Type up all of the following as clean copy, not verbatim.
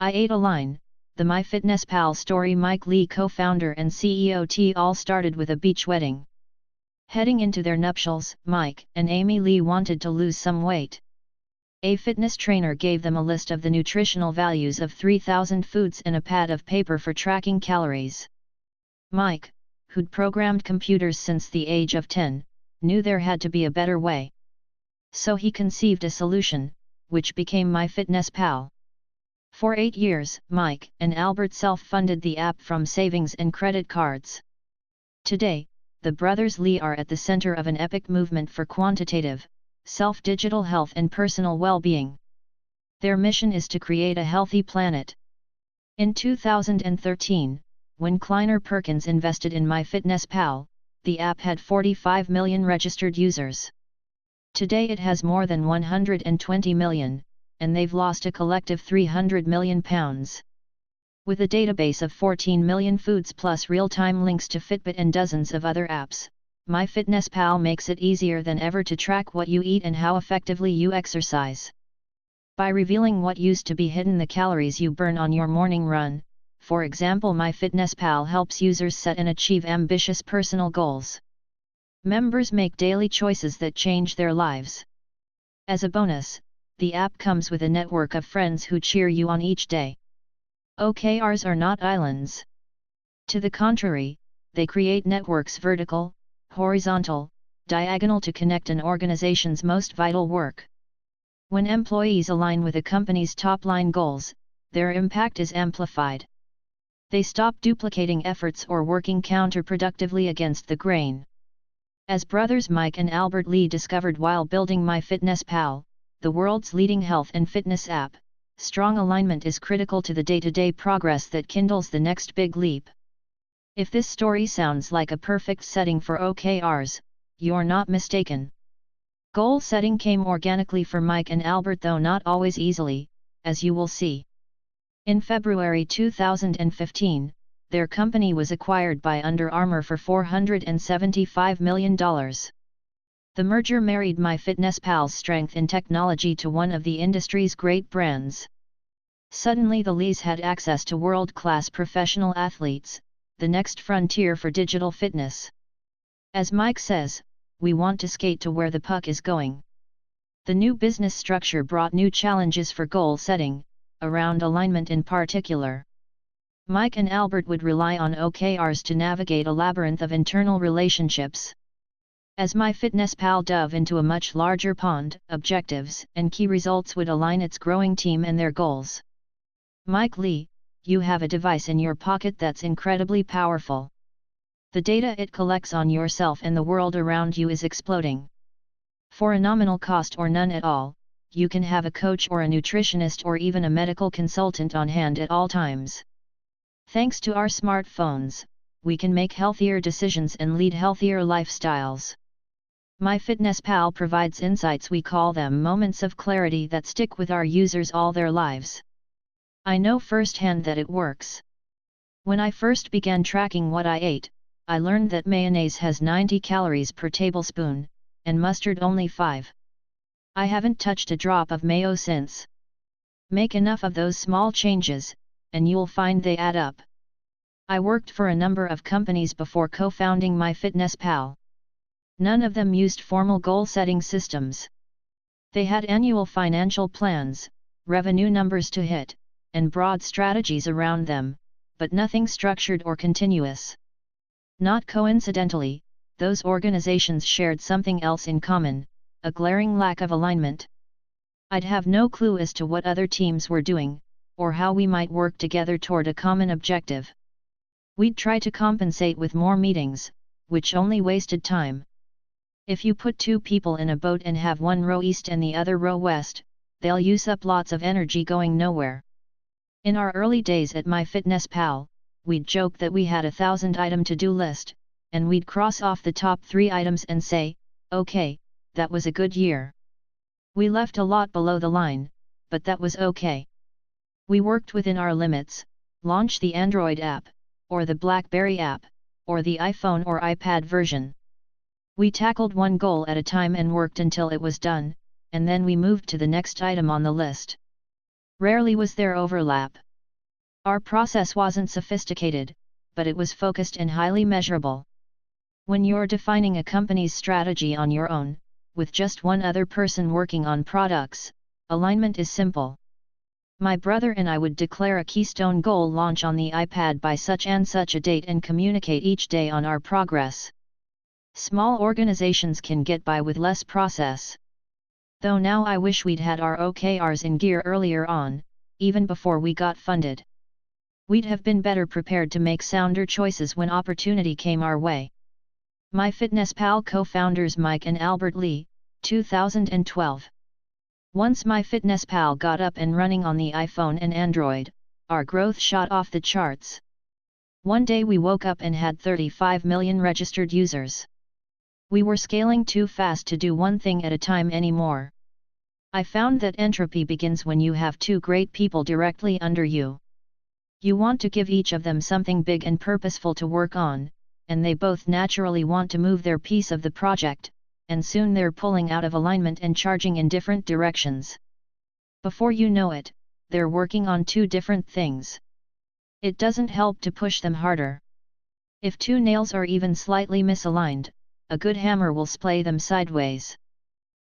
I ate a line. The MyFitnessPal story. Mike Lee, co-founder and CEO. All started with a beach wedding. Heading into their nuptials, Mike and Amy Lee wanted to lose some weight. A fitness trainer gave them a list of the nutritional values of 3,000 foods and a pad of paper for tracking calories. Mike, who'd programmed computers since the age of 10, knew there had to be a better way. So he conceived a solution, which became MyFitnessPal. For 8 years, Mike and Albert self-funded the app from savings and credit cards. Today, the brothers Lee are at the center of an epic movement for quantitative, self-digital health and personal well-being. Their mission is to create a healthy planet. In 2013, when Kleiner Perkins invested in MyFitnessPal, the app had 45 million registered users. Today it has more than 120 million, and they've lost a collective £300 million. With a database of 14 million foods plus real-time links to Fitbit and dozens of other apps, MyFitnessPal makes it easier than ever to track what you eat and how effectively you exercise. By revealing what used to be hidden, the calories you burn on your morning run, for example, MyFitnessPal helps users set and achieve ambitious personal goals. Members make daily choices that change their lives. As a bonus, the app comes with a network of friends who cheer you on each day. OKRs are not islands. To the contrary, they create networks vertical, horizontal, diagonal to connect an organization's most vital work. When employees align with a company's top-line goals, their impact is amplified. They stop duplicating efforts or working counterproductively against the grain. As brothers Mike and Albert Lee discovered while building MyFitnessPal, the world's leading health and fitness app, strong alignment is critical to the day-to-day progress that kindles the next big leap. If this story sounds like a perfect setting for OKRs, you're not mistaken. Goal setting came organically for Mike and Albert, though not always easily, as you will see. In February 2015, their company was acquired by Under Armour for $475 million. The merger married MyFitnessPal's strength in technology to one of the industry's great brands. Suddenly the Lees had access to world-class professional athletes, the next frontier for digital fitness. As Mike says, "We want to skate to where the puck is going." The new business structure brought new challenges for goal setting, around alignment in particular. Mike and Albert would rely on OKRs to navigate a labyrinth of internal relationships. As MyFitnessPal dove into a much larger pond, objectives and key results would align its growing team and their goals. Mike Lee, you have a device in your pocket that's incredibly powerful. The data it collects on yourself and the world around you is exploding. For a nominal cost or none at all, you can have a coach or a nutritionist or even a medical consultant on hand at all times. Thanks to our smartphones, we can make healthier decisions and lead healthier lifestyles. MyFitnessPal provides insights, we call them moments of clarity, that stick with our users all their lives. I know firsthand that it works. When I first began tracking what I ate, I learned that mayonnaise has 90 calories per tablespoon, and mustard only 5. I haven't touched a drop of mayo since. Make enough of those small changes, and you'll find they add up. I worked for a number of companies before co-founding MyFitnessPal. None of them used formal goal-setting systems. They had annual financial plans, revenue numbers to hit, and broad strategies around them, but nothing structured or continuous. Not coincidentally, those organizations shared something else in common: a glaring lack of alignment. I'd have no clue as to what other teams were doing, or how we might work together toward a common objective. We'd try to compensate with more meetings, which only wasted time. If you put two people in a boat and have one row east and the other row west, they'll use up lots of energy going nowhere. In our early days at MyFitnessPal, we'd joke that we had a 1,000-item to-do list, and we'd cross off the top 3 items and say, "Okay, that was a good year." We left a lot below the line, but that was okay. We worked within our limits, launched the Android app, or the BlackBerry app, or the iPhone or iPad version. We tackled one goal at a time and worked until it was done, and then we moved to the next item on the list. Rarely was there overlap. Our process wasn't sophisticated, but it was focused and highly measurable. When you're defining a company's strategy on your own, with just one other person working on products, alignment is simple. My brother and I would declare a keystone goal launch on the iPad by such and such a date and communicate each day on our progress. Small organizations can get by with less process. Though now I wish we'd had our OKRs in gear earlier on, even before we got funded. We'd have been better prepared to make sounder choices when opportunity came our way. MyFitnessPal co-founders Mike and Albert Lee, 2012. Once MyFitnessPal got up and running on the iPhone and Android, our growth shot off the charts. One day we woke up and had 35 million registered users. We were scaling too fast to do one thing at a time anymore. I found that entropy begins when you have two great people directly under you. You want to give each of them something big and purposeful to work on, and they both naturally want to move their piece of the project, and soon they're pulling out of alignment and charging in different directions. Before you know it, they're working on two different things. It doesn't help to push them harder. If two nails are even slightly misaligned, a good hammer will splay them sideways.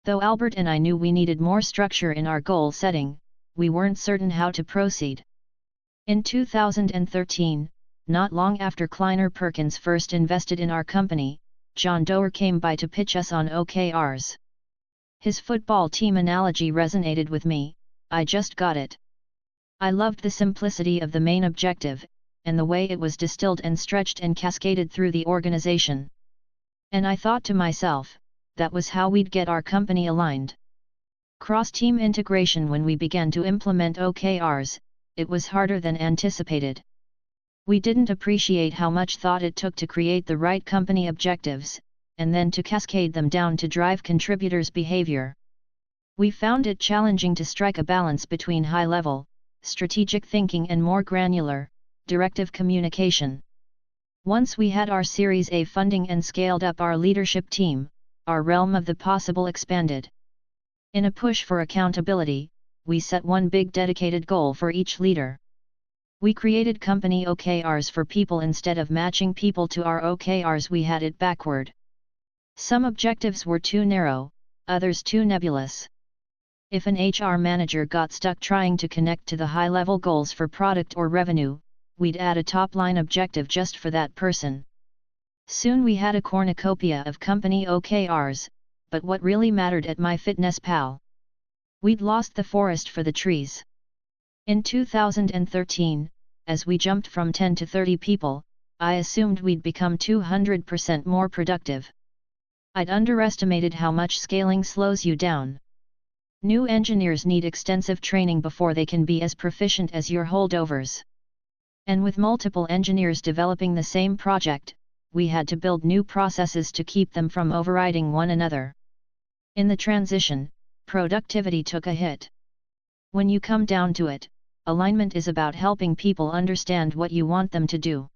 Though Albert and I knew we needed more structure in our goal setting, we weren't certain how to proceed. In 2013, not long after Kleiner Perkins first invested in our company, John Doerr came by to pitch us on OKRs. His football team analogy resonated with me. I just got it. I loved the simplicity of the main objective, and the way it was distilled and stretched and cascaded through the organization. And I thought to myself, that was how we'd get our company aligned. Cross-team integration. When we began to implement OKRs, it was harder than anticipated. We didn't appreciate how much thought it took to create the right company objectives, and then to cascade them down to drive contributors' behavior. We found it challenging to strike a balance between high-level, strategic thinking and more granular, directive communication. Once we had our Series A funding and scaled up our leadership team, our realm of the possible expanded. In a push for accountability, we set one big dedicated goal for each leader. We created company OKRs for people instead of matching people to our OKRs. We had it backward. Some objectives were too narrow, others too nebulous. If an HR manager got stuck trying to connect to the high-level goals for product or revenue, we'd add a top-line objective just for that person. Soon we had a cornucopia of company OKRs, but what really mattered at MyFitnessPal? We'd lost the forest for the trees. In 2013, as we jumped from 10 to 30 people, I assumed we'd become 200% more productive. I'd underestimated how much scaling slows you down. New engineers need extensive training before they can be as proficient as your holdovers. And with multiple engineers developing the same project, we had to build new processes to keep them from overriding one another. In the transition, productivity took a hit. When you come down to it, alignment is about helping people understand what you want them to do.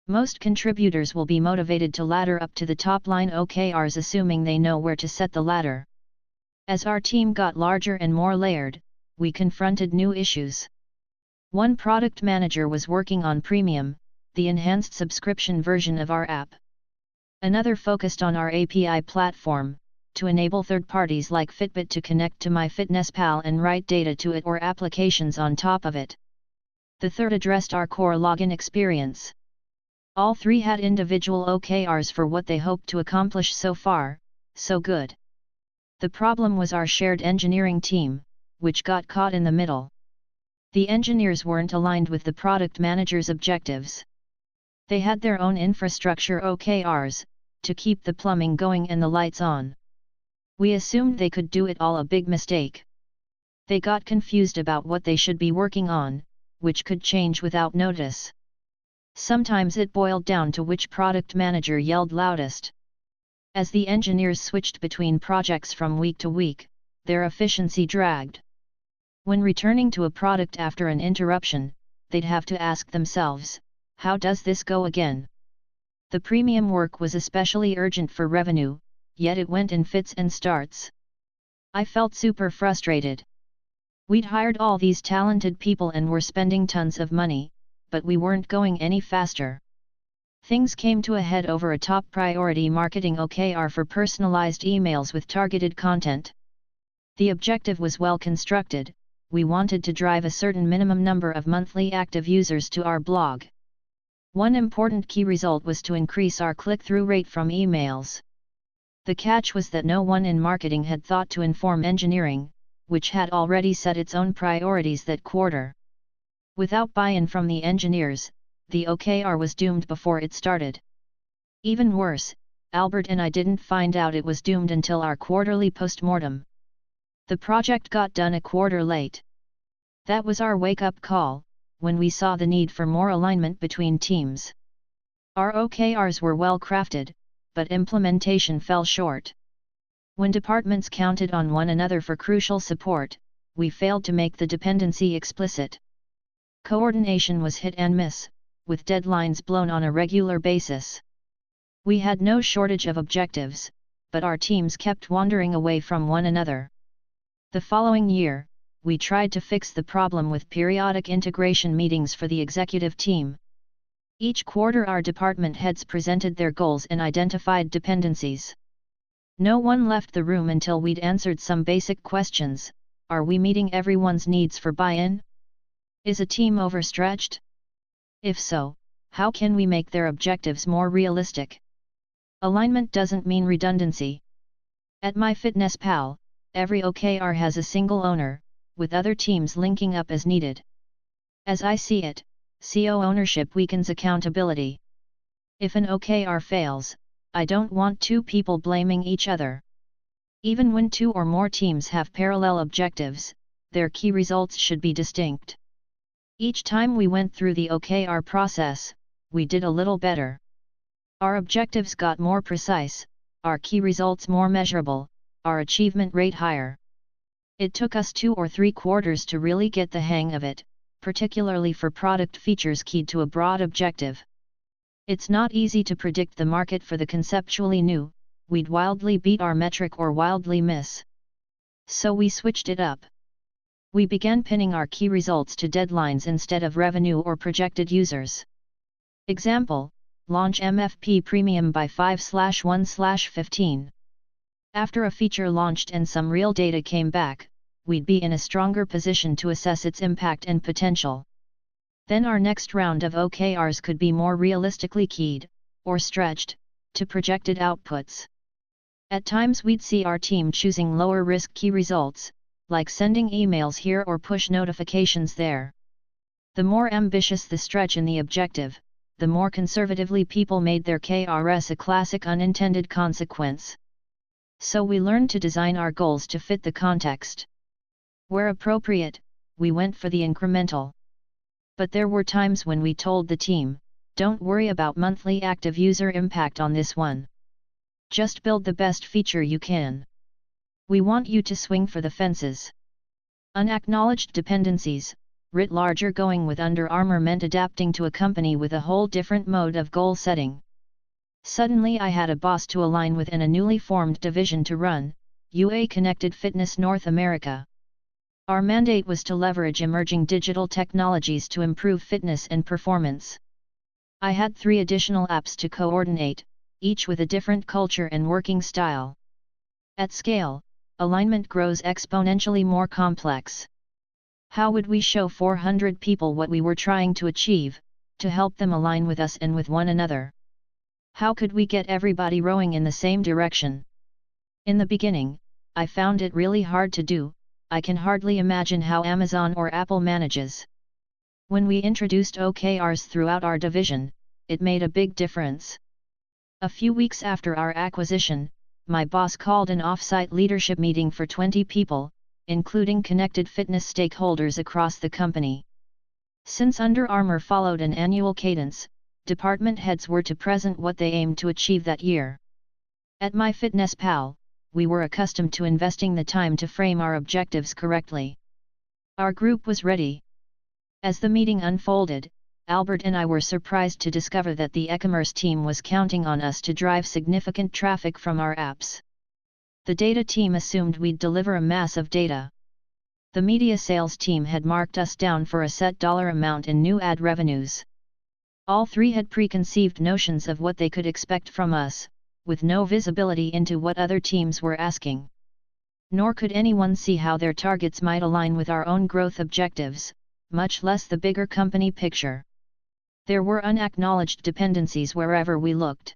Most contributors will be motivated to ladder up to the top-line OKRs assuming they know where to set the ladder. As our team got larger and more layered, we confronted new issues. One product manager was working on Premium, the enhanced subscription version of our app. Another focused on our API platform, to enable third parties like Fitbit to connect to MyFitnessPal and write data to it or applications on top of it. The third addressed our core login experience. All three had individual OKRs for what they hoped to accomplish. So far, so good. The problem was our shared engineering team, which got caught in the middle. The engineers weren't aligned with the product manager's objectives. They had their own infrastructure OKRs, to keep the plumbing going and the lights on. We assumed they could do it all. A big mistake. They got confused about what they should be working on, which could change without notice. Sometimes it boiled down to which product manager yelled loudest. As the engineers switched between projects from week to week, their efficiency dragged. When returning to a product after an interruption, they'd have to ask themselves, how does this go again? The premium work was especially urgent for revenue, yet it went in fits and starts. I felt super frustrated. We'd hired all these talented people and were spending tons of money, but we weren't going any faster. Things came to a head over a top priority marketing OKR for personalized emails with targeted content. The objective was well constructed. We wanted to drive a certain minimum number of monthly active users to our blog. One important key result was to increase our click-through rate from emails. The catch was that no one in marketing had thought to inform engineering, which had already set its own priorities that quarter. Without buy-in from the engineers, the OKR was doomed before it started. Even worse, Albert and I didn't find out it was doomed until our quarterly post-mortem. The project got done a quarter late. That was our wake-up call, when we saw the need for more alignment between teams. Our OKRs were well crafted, but implementation fell short. When departments counted on one another for crucial support, we failed to make the dependency explicit. Coordination was hit and miss, with deadlines blown on a regular basis. We had no shortage of objectives, but our teams kept wandering away from one another. The following year, we tried to fix the problem with periodic integration meetings for the executive team. Each quarter our department heads presented their goals and identified dependencies. No one left the room until we'd answered some basic questions. Are we meeting everyone's needs for buy-in? Is a team overstretched? If so, how can we make their objectives more realistic? Alignment doesn't mean redundancy. At MyFitnessPal, every OKR has a single owner, with other teams linking up as needed. As I see it, CO ownership weakens accountability. If an OKR fails, I don't want two people blaming each other. Even when two or more teams have parallel objectives, their key results should be distinct. Each time we went through the OKR process, we did a little better. Our objectives got more precise, our key results more measurable, our achievement rate higher. It took us 2 or 3 quarters to really get the hang of it, particularly for product features keyed to a broad objective. It's not easy to predict the market for the conceptually new. We'd wildly beat our metric or wildly miss. So we switched it up. We began pinning our key results to deadlines instead of revenue or projected users. Example, launch MFP Premium by 5/1/15. After a feature launched and some real data came back, we'd be in a stronger position to assess its impact and potential. Then our next round of OKRs could be more realistically keyed, or stretched, to projected outputs. At times we'd see our team choosing lower risk key results, like sending emails here or push notifications there. The more ambitious the stretch in the objective, the more conservatively people made their KRS a classic unintended consequence. So we learned to design our goals to fit the context. Where appropriate, we went for the incremental. But there were times when we told the team, don't worry about monthly active user impact on this one. Just build the best feature you can. We want you to swing for the fences. Unacknowledged dependencies, writ larger. Going with Under Armour meant adapting to a company with a whole different mode of goal setting. Suddenly I had a boss to align with and a newly formed division to run, UA Connected Fitness North America. Our mandate was to leverage emerging digital technologies to improve fitness and performance. I had 3 additional apps to coordinate, each with a different culture and working style. At scale, alignment grows exponentially more complex. How would we show 400 people what we were trying to achieve, to help them align with us and with one another? How could we get everybody rowing in the same direction? In the beginning, I found it really hard to do. I can hardly imagine how Amazon or Apple manages. When we introduced OKRs throughout our division, it made a big difference. A few weeks after our acquisition, my boss called an off-site leadership meeting for 20 people, including Connected Fitness stakeholders across the company. Since Under Armour followed an annual cadence, department heads were to present what they aimed to achieve that year. At MyFitnessPal, we were accustomed to investing the time to frame our objectives correctly. Our group was ready. As the meeting unfolded, Albert and I were surprised to discover that the e-commerce team was counting on us to drive significant traffic from our apps. The data team assumed we'd deliver a mass of data. The media sales team had marked us down for a set dollar amount in new ad revenues. All three had preconceived notions of what they could expect from us, with no visibility into what other teams were asking. Nor could anyone see how their targets might align with our own growth objectives, much less the bigger company picture. There were unacknowledged dependencies wherever we looked.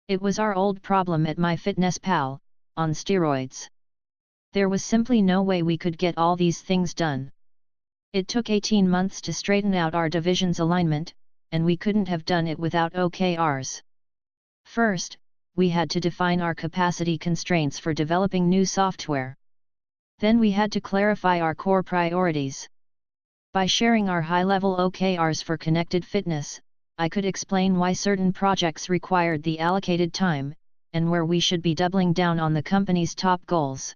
It was our old problem at MyFitnessPal, on steroids. There was simply no way we could get all these things done. It took 18 months to straighten out our division's alignment, and we couldn't have done it without OKRs. First, we had to define our capacity constraints for developing new software. Then we had to clarify our core priorities. By sharing our high-level OKRs for connected fitness, I could explain why certain projects required the allocated time, and where we should be doubling down on the company's top goals.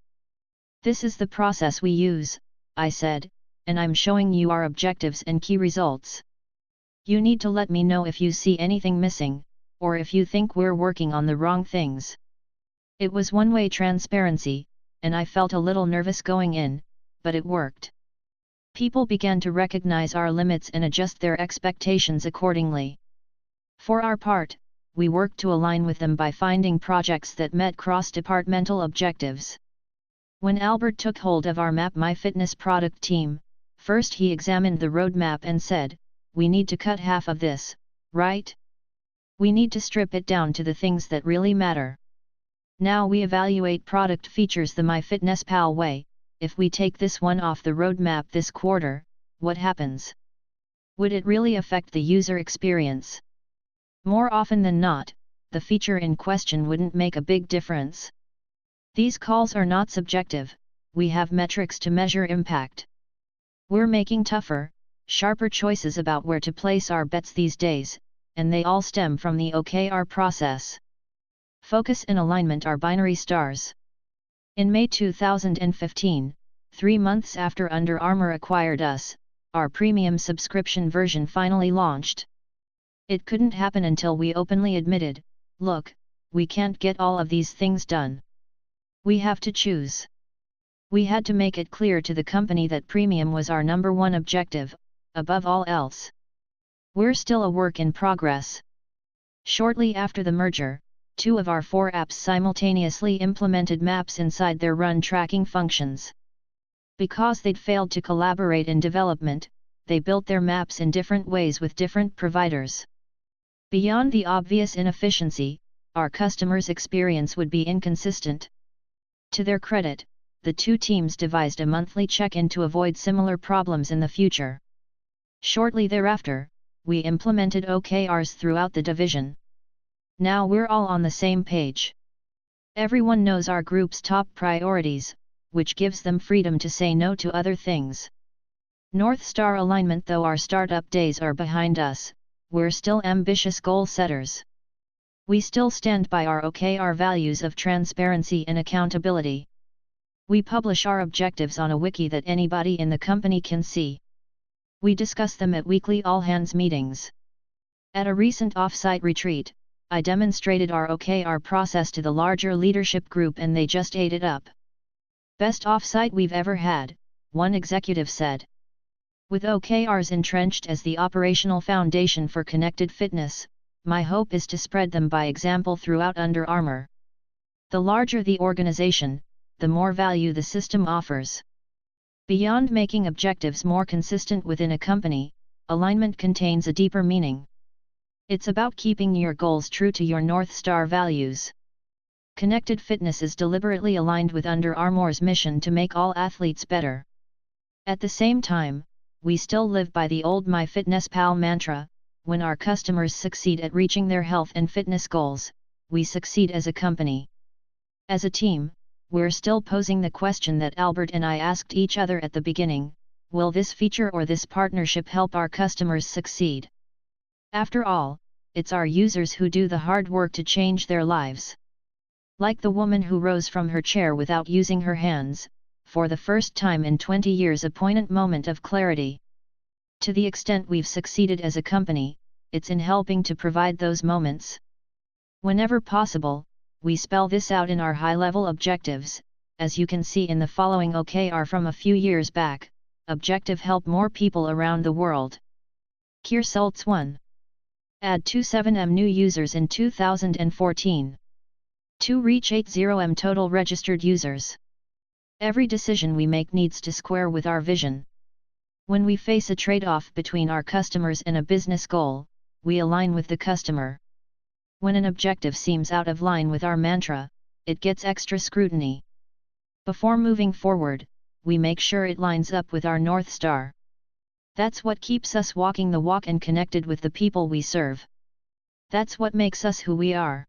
This is the process we use, I said, and I'm showing you our objectives and key results. You need to let me know if you see anything missing, or if you think we're working on the wrong things. It was one-way transparency, and I felt a little nervous going in, but it worked. People began to recognize our limits and adjust their expectations accordingly. For our part, we worked to align with them by finding projects that met cross-departmental objectives. When Albert took hold of our MapMyFitness product team, first he examined the roadmap and said, "We need to cut half of this, right? We need to strip it down to the things that really matter. Now we evaluate product features the MyFitnessPal way. If we take this one off the roadmap this quarter, what happens? Would it really affect the user experience?" More often than not, the feature in question wouldn't make a big difference. These calls are not subjective, we have metrics to measure impact. We're making tougher, sharper choices about where to place our bets these days, and they all stem from the OKR process. Focus and alignment are binary stars. In May 2015, 3 months after Under Armour acquired us, our premium subscription version finally launched. It couldn't happen until we openly admitted, "Look, we can't get all of these things done. We have to choose." We had to make it clear to the company that premium was our number one objective, above all else. We're still a work in progress. Shortly after the merger, 2 of our 4 apps simultaneously implemented maps inside their run tracking functions. Because they'd failed to collaborate in development, they built their maps in different ways with different providers. Beyond the obvious inefficiency, our customers' experience would be inconsistent. To their credit, the 2 teams devised a monthly check-in to avoid similar problems in the future. Shortly thereafter, we implemented OKRs throughout the division. Now we're all on the same page. Everyone knows our group's top priorities, which gives them freedom to say no to other things. North Star alignment. Though our startup days are behind us, we're still ambitious goal setters. We still stand by our OKR values of transparency and accountability. We publish our objectives on a wiki that anybody in the company can see. We discuss them at weekly all-hands meetings. At a recent off-site retreat, I demonstrated our OKR process to the larger leadership group and they just ate it up. "Best off-site we've ever had," one executive said. With OKRs entrenched as the operational foundation for connected fitness, my hope is to spread them by example throughout Under Armour. The larger the organization, the more value the system offers. Beyond making objectives more consistent within a company, alignment contains a deeper meaning. It's about keeping your goals true to your North Star values. Connected Fitness is deliberately aligned with Under Armour's mission to make all athletes better. At the same time, we still live by the old MyFitnessPal mantra: when our customers succeed at reaching their health and fitness goals, we succeed as a company. As a team, we're still posing the question that Albert and I asked each other at the beginning: will this feature or this partnership help our customers succeed? After all, it's our users who do the hard work to change their lives. Like the woman who rose from her chair without using her hands, for the first time in 20 years, a poignant moment of clarity. To the extent we've succeeded as a company, it's in helping to provide those moments. Whenever possible, we spell this out in our high-level objectives, as you can see in the following OKR from a few years back. Objective: help more people around the world. Key results: 1. Add 27m new users in 2014. 2. Reach 80m total registered users. Every decision we make needs to square with our vision. When we face a trade-off between our customers and a business goal, we align with the customer. When an objective seems out of line with our mantra, it gets extra scrutiny. Before moving forward, we make sure it lines up with our North Star. That's what keeps us walking the walk and connected with the people we serve. That's what makes us who we are.